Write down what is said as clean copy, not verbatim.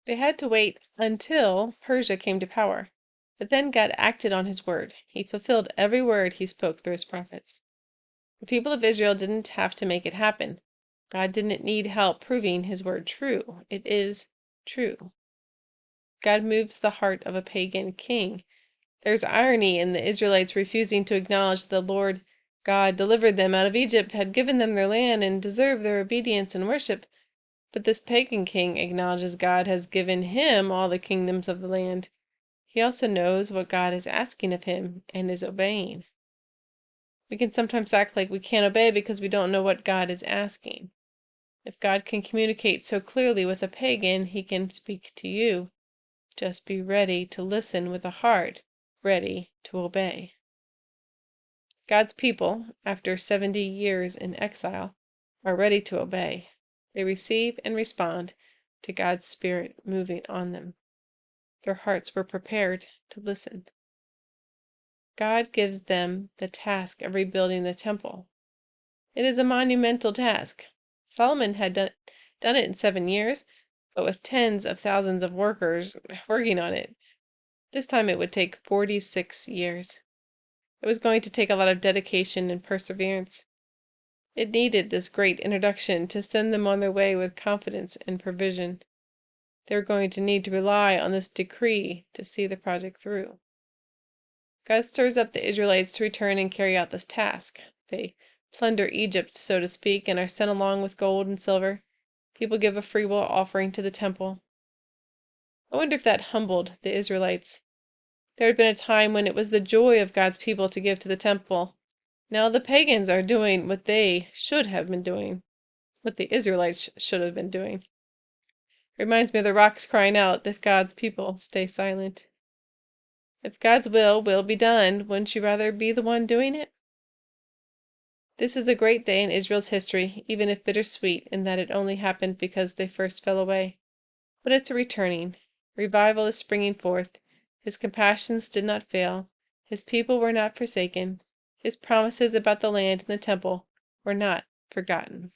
They had to wait until Persia came to power. But then God acted on his word. He fulfilled every word he spoke through his prophets. The people of Israel didn't have to make it happen. God didn't need help proving his word true. It is true. God moves the heart of a pagan king. There's irony in the Israelites refusing to acknowledge the Lord God delivered them out of Egypt, had given them their land, and deserved their obedience and worship. But this pagan king acknowledges God has given him all the kingdoms of the land. He also knows what God is asking of him and is obeying. We can sometimes act like we can't obey because we don't know what God is asking. If God can communicate so clearly with a pagan, he can speak to you. Just be ready to listen with a heart ready to obey. God's people, after 70 years in exile, are ready to obey. They receive and respond to God's Spirit moving on them. Their hearts were prepared to listen. God gives them the task of rebuilding the temple. It is a monumental task. Solomon had done it in 7 years, but with tens of thousands of workers working on it. This time it would take 46 years. It was going to take a lot of dedication and perseverance. It needed this great introduction to send them on their way with confidence and provision. They were going to need to rely on this decree to see the project through. God stirs up the Israelites to return and carry out this task. They plunder Egypt, so to speak, and are sent along with gold and silver. People give a freewill offering to the temple. I wonder if that humbled the Israelites. There had been a time when it was the joy of God's people to give to the temple. Now the pagans are doing what they should have been doing, what the Israelites should have been doing. It reminds me of the rocks crying out if God's people stay silent. If God's will be done, wouldn't you rather be the one doing it? This is a great day in Israel's history, even if bittersweet in that it only happened because they first fell away. But it's a returning. Revival is springing forth. His compassions did not fail. His people were not forsaken. His promises about the land and the temple were not forgotten.